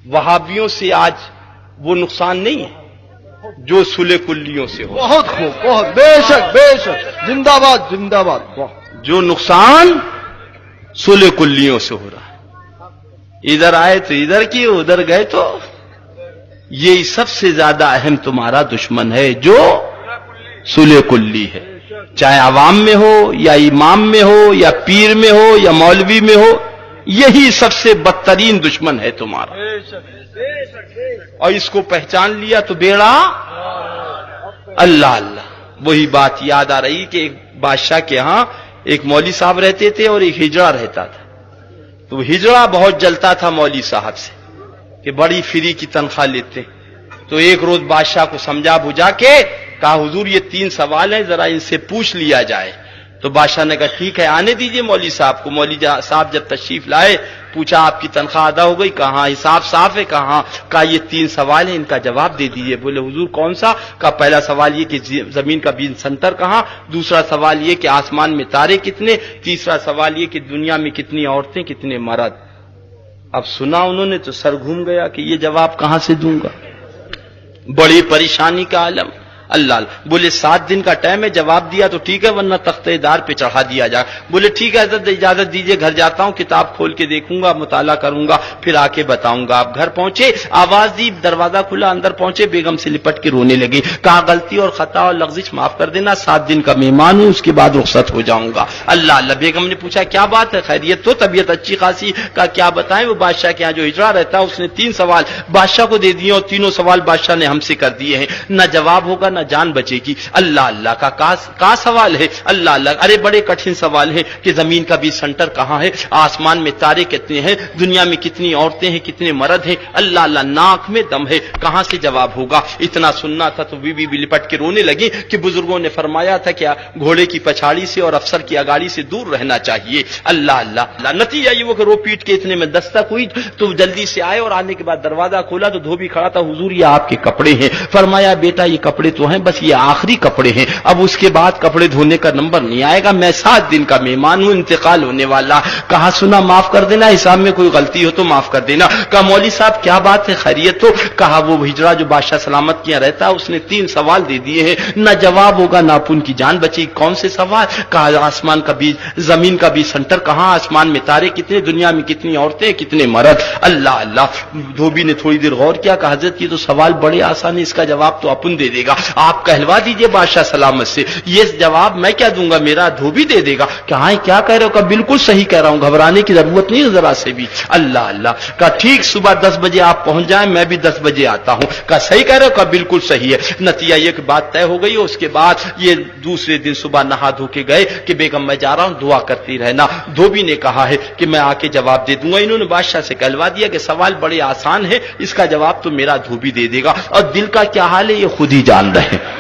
وہابیوں سے آج وہ نقصان نہیں ہے جو صلح کلیوں سے ہو. بہت خوب، بہت، بے شک بے شک، زندہ باد زندہ باد. جو نقصان صلح کلیوں سے ہو رہا ہے، ادھر آئے تو ادھر کی، ادھر گئے تو یہ سب سے زیادہ اہم تمہارا دشمن ہے جو صلح کلی ہے، چاہے عوام میں ہو یا امام میں ہو یا پیر میں ہو یا مولوی میں ہو، یہی سب سے بدترین دشمن ہے تمہارا. اور اس کو پہچان لیا تو بیڑا اللہ اللہ. وہی بات یاد آ رہی کہ ایک بادشاہ کے ہاں ایک مولوی صاحب رہتے تھے اور ایک ہجڑا رہتا تھا. تو ہجڑا بہت جلتا تھا مولوی صاحب سے کہ بڑی فری کی تنخواہ لیتے. تو ایک روز بادشاہ کو سمجھا بجھا کے کہا حضور یہ 3 سوال ہیں، ذرا ان سے پوچھ لیا جائے. تو بادشاہ نے کہا ٹھیک ہے آنے دیجئے مولوی صاحب کو. مولوی صاحب جب تشریف لائے پوچھا آپ کی تنخواہ ادا ہو گئی؟ کہا حساب صاف ہے. کہا یہ 3 سوال ہیں، ان کا جواب دے دیجئے. بولے حضور کون سا؟ کہا پہلا سوال یہ کہ زمین کا بیج سنٹر کہاں، دوسرا سوال یہ کہ آسمان میں تارے کتنے، تیسرا سوال یہ کہ دنیا میں کتنی عورتیں کتنے مرد. اب سنا انہوں نے تو سر گھوم گیا کہ یہ جواب کہاں سے دوں گا، بڑی پریشانی کا عالم. اللہ اللہ. بولے 7 دن کا ٹائم ہے، جواب دیا تو ٹھیک ہے ورنہ تختہ دار پہ چڑھا دیا جائے. بولے ٹھیک ہے حضرت اجازت دیجئے گھر جاتا ہوں، کتاب کھول کے دیکھوں گا، مطالعہ کروں گا، پھر آ کے بتاؤں گا. آپ گھر پہنچے، آواز دی، دروازہ کھلا، اندر پہنچے، بیگم سے لپٹ کے رونے لگی. کہا غلطی اور خطا اور لغزش معاف کر دینا، 7 دن کا مہمان ہوں، اس کے بعد رخصت ہو جاؤں گا. اللہ اللہ. بیگم نے پوچھا کیا بات ہے، خیریت تو، طبیعت اچھی خاصی؟ کا کیا بتائیں، وہ بادشاہ کے یہاں جو ہجڑا رہتا ہے اس نے 3 سوال بادشاہ کو دے دیے اور تینوں سوال بادشاہ نے ہم سے کر دیے ہیں، نہ جواب ہوگا نہ جان بچے گی. اللہ اللہ. کا سوال ہے؟ اللہ اللہ. ارے بڑے کٹھن سوال ہے کہ زمین کا بیج سنٹر کہاں ہے، آسمان میں تارے کتنے ہیں، دنیا میں کتنی عورتیں ہیں، کتنے مرد ہیں. اللہ اللہ. ناک میں دم ہے، کہاں سے جواب ہوگا. اتنا سننا تھا تو بی بی لپٹ کے رونے لگی کہ بزرگوں نے فرمایا تھا کیا گھوڑے کی پچھاڑی سے اور افسر کی اگاڑی سے دور رہنا چاہیے. اللہ اللہ. نتیجہ یہ وہ کہ رو پیٹ کے اتنے میں دستک ہوئی تو جلدی سے آئے اور آنے کے بعد دروازہ کھولا تو دھوبی کھڑا تھا. حضور یہ آپ کے کپڑے ہیں. فرمایا بیٹا یہ کپڑے تو ہیں، بس یہ آخری کپڑے ہیں، اب اس کے بعد کپڑے دھونے کا نمبر نہیں آئے گا. میں 7 دن کا مہمان ہوں، انتقال ہونے والا. کہا سنا معاف کر دینا، حساب میں کوئی غلطی ہو تو معاف کر دینا. کہا مولوی صاحب کیا بات ہے، خیریت تو؟ کہا وہ ہجڑا جو بادشاہ سلامت کیا رہتا ہے اس نے 3 سوال دے دیے ہیں، نہ جواب ہوگا نہ اپن کی جان بچی. کون سے سوال؟ کہا آسمان کا بیج، زمین کا بیج سنٹر کہاں، آسمان میں تارے کتنے، دنیا میں کتنی عورتیں کتنے مرد. اللہ اللہ. دھوبی نے تھوڑی دیر غور کیا. کہا حضرت یہ تو سوال بڑے آسان ہے، اس کا جواب تو اپن دے دے گا، آپ کہلوا دیجئے بادشاہ سلامت سے. یہ جواب میں کیا دوں گا، میرا دھوبی دے دے گا. کہا کیا کہہ رہے ہو؟ کہا بالکل صحیح کہہ رہا ہوں، گھبرانے کی ضرورت نہیں ہے ذرا سے بھی. اللہ اللہ. کہا ٹھیک صبح 10 بجے آپ پہنچ جائیں، میں بھی 10 بجے آتا ہوں. کہا صحیح کہہ رہے ہو؟ کہا بالکل صحیح ہے. نتیجہ یہ کہ بات طے ہو گئی. اس کے بعد یہ دوسرے دن صبح نہا دھو کے گئے کہ بیگم میں جا رہا ہوں، دعا کرتی رہنا. دھوبی نے کہا ہے کہ میں آ کے جواب دے دوں گا. انہوں نے بادشاہ سے کہلوا دیا کہ سوال بڑے آسان ہے، اس کا جواب تو میرا دھوبی دے دے گا، اور دل کا کیا حال ہے یہ خود ہی جان رہے ہیں.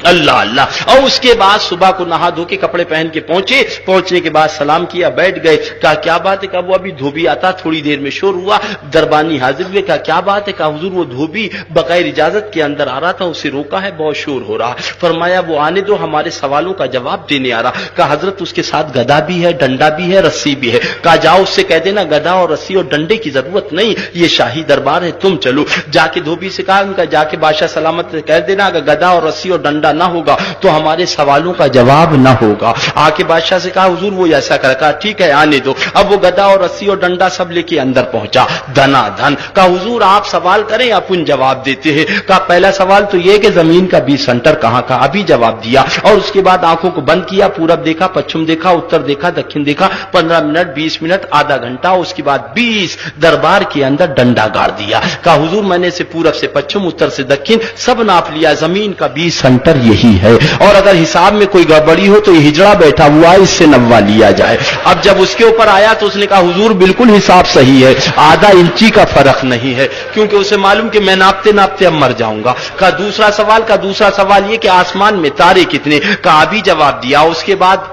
اللہ اللہ. اور اس کے بعد صبح کو نہا دھو کے کپڑے پہن کے پہنچنے کے بعد سلام کیا، بیٹھ گئے. کہا کیا بات ہے؟ کہا وہ ابھی دھوبی آتا، تھوڑی دیر میں شور ہوا، دربانی حاضر ہوئے. کہا کیا بات ہے؟ کہا حضور وہ دھوبی بغیر اجازت کے اندر آ رہا تھا، اسے روکا ہے، بہت شور ہو رہا. فرمایا وہ آنے دو، ہمارے سوالوں کا جواب دینے آ رہا. کہا حضرت اس کے ساتھ گدا بھی ہے، ڈنڈا بھی ہے، رسی بھی ہے. کہا جاؤ اس سے کہہ دینا گدا اور رسی اور ڈنڈے کی ضرورت نہیں، یہ شاہی دربار ہے، تم چلو. جا کے دھوبی سے کہا، ان کا جا کے بادشاہ سلامت سے کہہ دینا اگر گدا اور رسی اور ڈنڈا نہ ہوگا تو ہمارے سوالوں کا جواب نہ ہوگا. آ کے بادشاہ سے کہا حضور وہ ایسا کر. کہا ٹھیک ہے آنے دو. اب وہ گدا اور رسی اور ڈنڈا سب لے کے اندر پہنچا دھنا دھن. کہا حضور آپ سوال کریں اپن جواب دیتے ہیں. کہا پہلا سوال تو یہ کہ زمین کا بیج سنٹر کہاں کا، ابھی جواب دیا. اور اس کے بعد آنکھوں کو بند کیا، پورب دیکھا، پچھم دیکھا، اتر دیکھا، دکھن دیکھا، 15 منٹ 20 منٹ آدھا گھنٹہ. اس کے بعد 20 دربار کے اندر ڈنڈا گاڑ دیا. کہا حضور میں نے سے پورب سے پچھم، اتر سے دکھن سب ناپ لیا، زمین کا بیج سنٹر یہی ہے، اور اگر حساب میں کوئی گڑبڑی ہو تو یہ ہجڑا بیٹھا ہوا ہے، اس سے نوا لیا جائے. اب جب اس کے اوپر آیا تو اس نے کہا حضور بالکل حساب صحیح ہے، آدھا انچی کا فرق نہیں ہے، کیونکہ اسے معلوم کہ میں ناپتے ناپتے اب مر جاؤں گا. کہا دوسرا سوال یہ کہ آسمان میں تارے کتنے. کہا ابھی جواب دیا. اس کے بعد